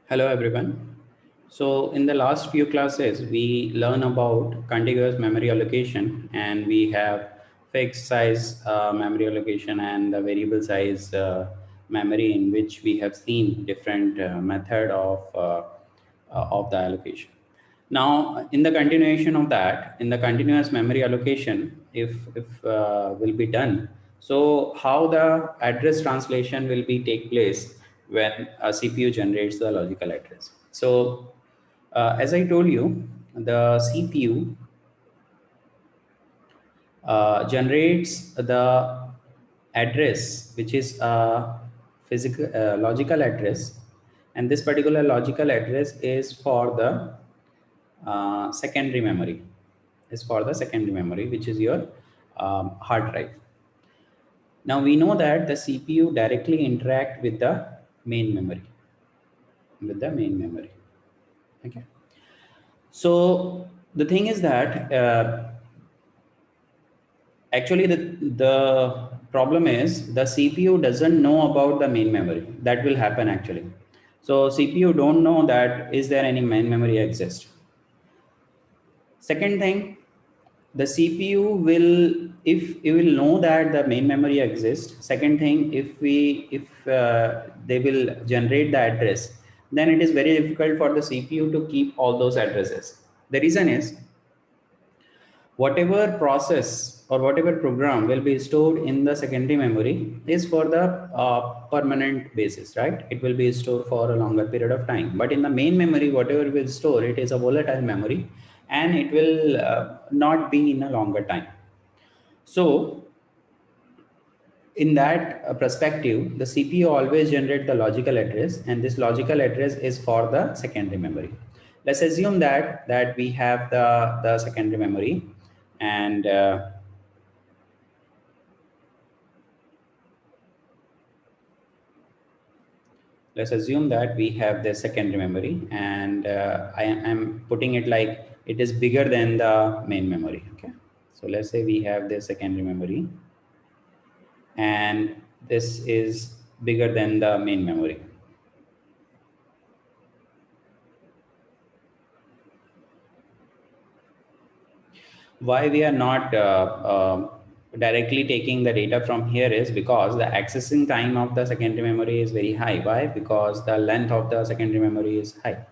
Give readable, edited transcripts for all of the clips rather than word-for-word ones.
Hello everyone. So in the last few classes, we learn about contiguous memory allocation, and we have fixed size memory allocation and the variable size memory, in which we have seen different method of the allocation. Now, in the continuation of that, in the continuous memory allocation, if will be done, so how the address translation will be take place when a CPU generates the logical address. So, as I told you, the CPU generates the address, which is a physical logical address, and this particular logical address is for the secondary memory, which is your hard drive. Now we know that the CPU directly interact with the main memory, okay. So the thing is that actually the problem is the CPU doesn't know about the main memory. That will happen actually. So CPU don't know that is there any main memory exist. Second thing, the CPU will, if you will know that the main memory exists. Second thing, if they will generate the address, then it is very difficult for the CPU to keep all those addresses. The reason is, whatever process or whatever program will be stored in the secondary memory is for the permanent basis, right? It will be stored for a longer period of time. But in the main memory, whatever will store, it is a volatile memory, and it will not be in a longer time. So in that perspective, the CPU always generate the logical address, and this logical address is for the secondary memory. Let's assume that we have the secondary memory, and let's assume that we have the secondary memory, and I am putting it like it is bigger than the main memory. Okay, so let's say we have the secondary memory, and this is bigger than the main memory. Why we are not directly taking the data from here is because the accessing time of the secondary memory is very high. Why? Because the length of the secondary memory is high.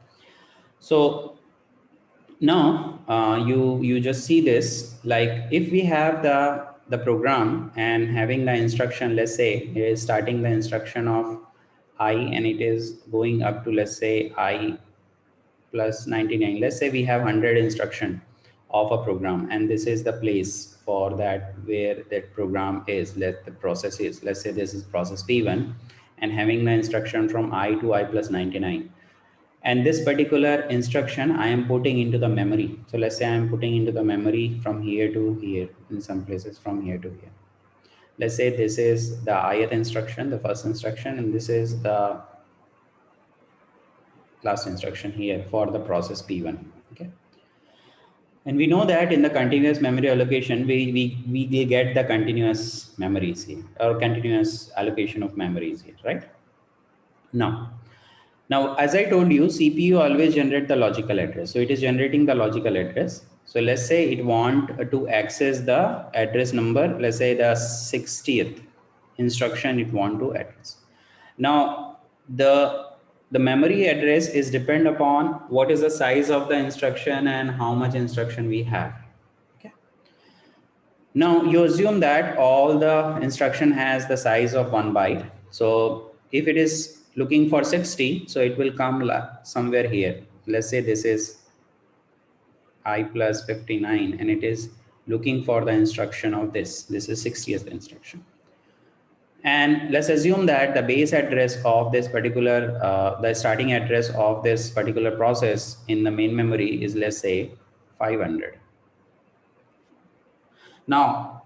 So now you just see this, like if we have the program and having the instruction, let's say it is starting the instruction of I, and it is going up to, let's say, I plus 99. Let's say we have 100 instruction of a program, and this is the place for that where that program is, let the process is, let's say this is process P1, and having the instruction from I to I plus 99. And this particular instruction I am putting into the memory. So let's say I am putting into the memory from here to here, in some places from here to here. Let's say this is the ith instruction, the first instruction, and this is the last instruction here for the process P1. Okay. And we know that in the continuous memory allocation, we get the continuous memories here, or continuous allocation of memories here, right? Now, as I told you, CPU always generate the logical address. So it is generating the logical address. So let's say it want to access the address number, let's say the 60th instruction it want to address. Now, the memory address is depend upon what is the size of the instruction and how much instruction we have. Okay. Now you assume that all the instruction has the size of 1 byte. So if it is looking for 60, so it will come somewhere here. Let's say this is I plus 59, and it is looking for the instruction of this. This is 60th instruction. And let's assume that the base address of this particular, the starting address of this particular process in the main memory is, let's say, 500. Now,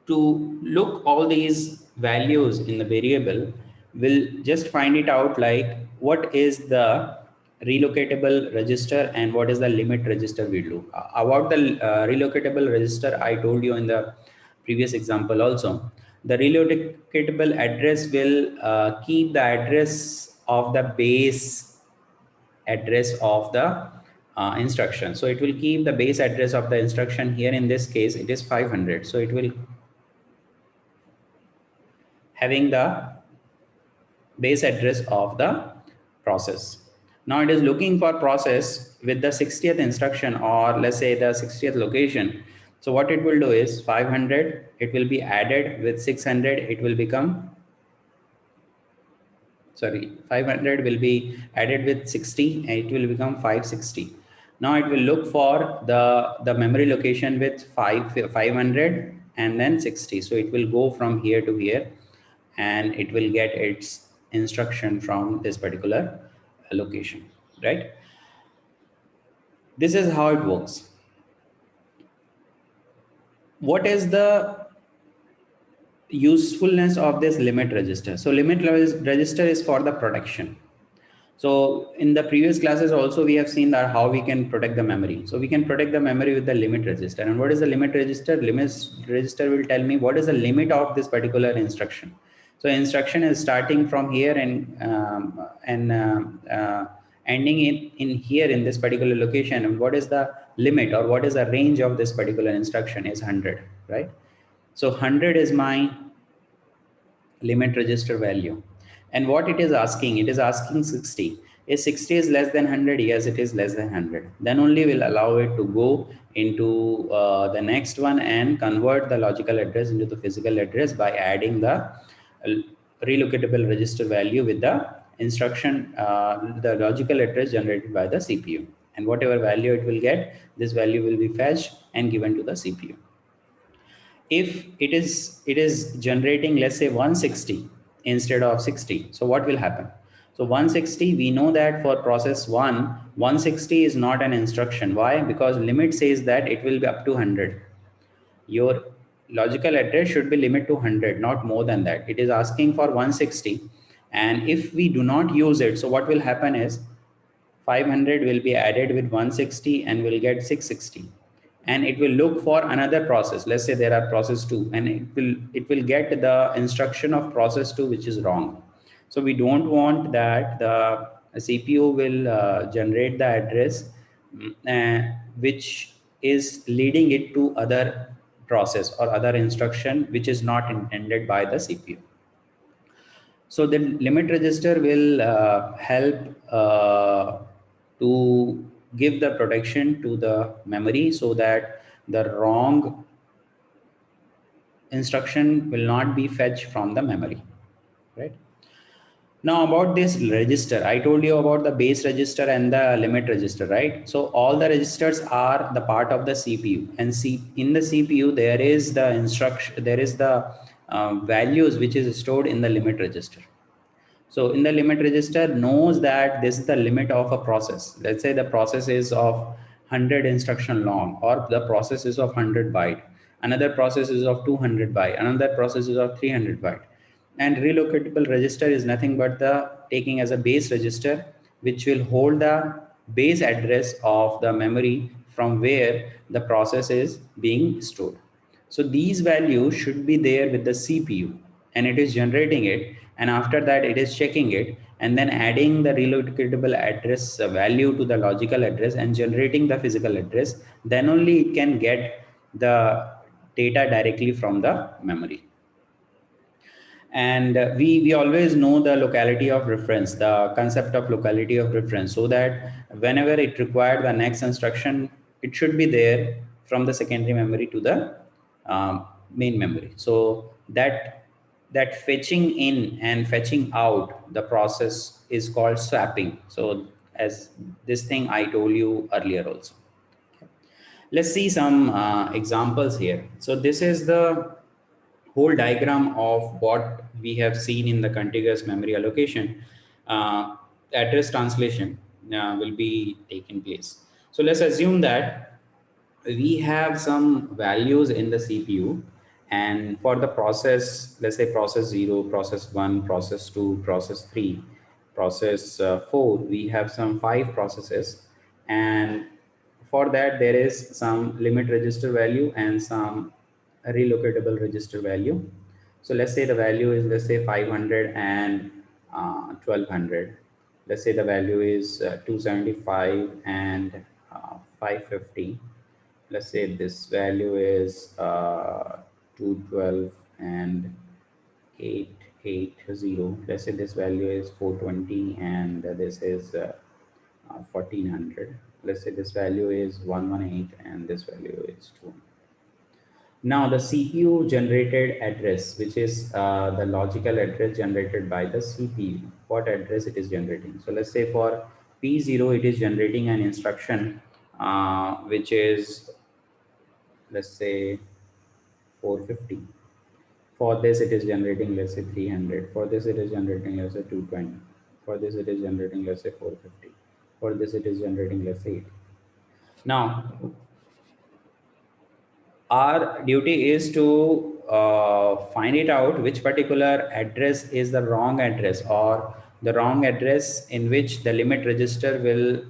to look all these values in the variable, we'll just find it out, like what is the relocatable register and what is the limit register we do. About the relocatable register, I told you in the previous example also. The relocatable address will keep the address of the base address of the instruction. So it will keep the base address of the instruction. Here in this case it is 500, so it will having the base address of the process. Now it is looking for process with the 60th instruction, or let's say the 60th location. So what it will do is 500, it will be added with 600, it will become, sorry, 500 will be added with 60 and it will become 560. Now it will look for the memory location with 500 and then 60. So it will go from here to here and it will get its instruction from this particular location, right? This is how it works. What is the usefulness of this limit register? So limit register is for the protection. So in the previous classes also we have seen that how we can protect the memory. So we can protect the memory with the limit register. And what is the limit register? Limit register will tell me what is the limit of this particular instruction. So instruction is starting from here and ending in here in this particular location. And what is the limit or what is the range of this particular instruction is 100, right? So 100 is my limit register value. And what it is asking, it is asking 60. If 60 is less than 100, yes, it is less than 100. Then only will allow it to go into the next one and convert the logical address into the physical address by adding the relocatable register value with the instruction, the logical address generated by the CPU. And whatever value it will get, this value will be fetched and given to the CPU. If it is generating, let's say 160 instead of 60, so what will happen? So 160, we know that for process 1, 160 is not an instruction. Why? Because limit says that it will be up to 100. Your logical address should be limit to 100, not more than that. It is asking for 160, and if we do not use it, so what will happen is 500 will be added with 160 and will get 660, and it will look for another process. Let's say there are process 2, and it will get the instruction of process 2 which is wrong. So we don't want that the CPU will generate the address which is leading it to other process or other instruction which is not intended by the CPU. So the limit register will help to give the protection to the memory so that the wrong instruction will not be fetched from the memory, right? Now about this register, I told you about the base register and the limit register, right? So all the registers are the part of the CPU, and in the CPU there is the instruction, there is the values which is stored in the limit register. So in the limit register knows that this is the limit of a process. Let's say the process is of 100 instruction long, or the process is of 100 byte. Another process is of 200 byte. Another process is of 300 byte. And relocatable register is nothing but the taking as a base register, which will hold the base address of the memory from where the process is being stored. So these values should be there with the CPU, and it is generating it, and after that it is checking it and then adding the relocatable address value to the logical address and generating the physical address. Then only it can get the data directly from the memory. And we always know the locality of reference, the concept of locality of reference, so that whenever it required the next instruction, it should be there from the secondary memory to the main memory. So that fetching in and fetching out the process is called swapping. So as this thing I told you earlier also. Let's see some examples here. So this is the whole diagram of what we have seen in the contiguous memory allocation. Address translation will be taking place. So let's assume that we have some values in the CPU, and for the process, let's say process 0, process 1, process 2, process 3, process 4, we have some 5 processes, and for that there is some limit register value and some relocatable register value. So let's say the value is, let's say 500 and 1200, Let's say the value is 275 and 550. Let's say this value is 212 and 880. Let's say this value is 420 and this is 1400. Let's say this value is 118 and this value is 2. Now the CPU generated address, which is the logical address generated by the CPU, what address it is generating. So let's say for P0, it is generating an instruction which is, let's say, 450. For this, it is generating, let's say, 300. For this, it is generating, let's say, 220. For this, it is generating, let's say, 450. For this, it is generating, let's say, 80. Now, our duty is to find it out which particular address is the wrong address, or the wrong address in which the limit register will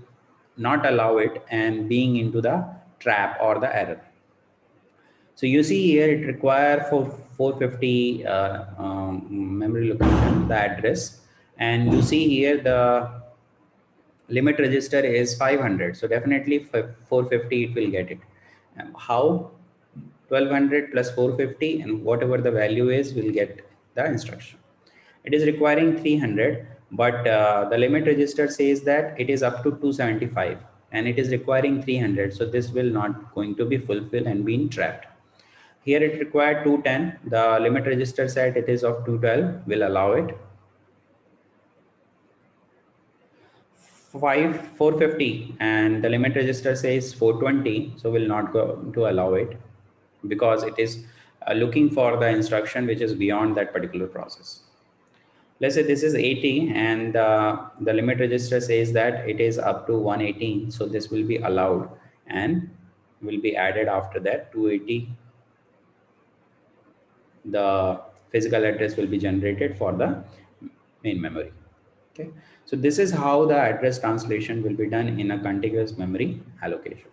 not allow it and being into the trap or the error. So you see here it require for 450 memory location, the address, and you see here the limit register is 500. So definitely for 450 it will get it. How? 1200 plus 450 and whatever the value is will get the instruction. It is requiring 300, but the limit register says that it is up to 275 and it is requiring 300. So this will not going to be fulfilled and being trapped. Here it required 210. The limit register said it is of 212, will allow it. 450 and the limit register says 420, so will not go to allow it because it is looking for the instruction which is beyond that particular process. Let's say this is 80 and the limit register says that it is up to 118, so this will be allowed and will be added after that 280. The physical address will be generated for the main memory. Okay, so this is how the address translation will be done in a contiguous memory allocation.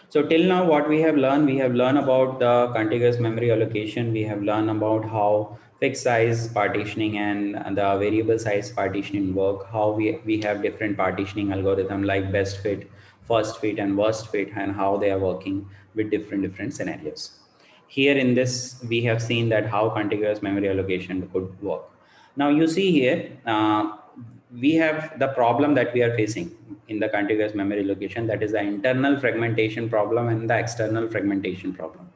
So till now what we have learned about the contiguous memory allocation. We have learned about how fixed size partitioning and the variable size partitioning work, how we have different partitioning algorithm like best fit, first fit and worst fit, and how they are working with different scenarios. Here in this, we have seen that how contiguous memory allocation could work. Now you see here, we have the problem that we are facing in the contiguous memory allocation, that is the internal fragmentation problem and the external fragmentation problem.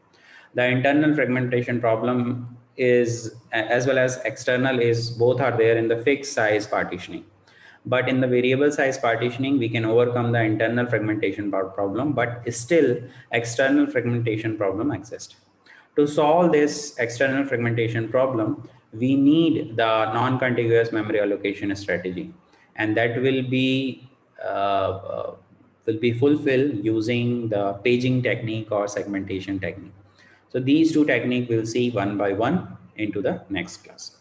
The internal fragmentation problem is, as well as external, is both are there in the fixed size partitioning. But in the variable size partitioning, we can overcome the internal fragmentation problem, but still external fragmentation problem exists. To solve this external fragmentation problem, we need the non-contiguous memory allocation strategy, and that will be fulfilled using the paging technique or segmentation technique. So these two techniques we'll see one by one into the next class.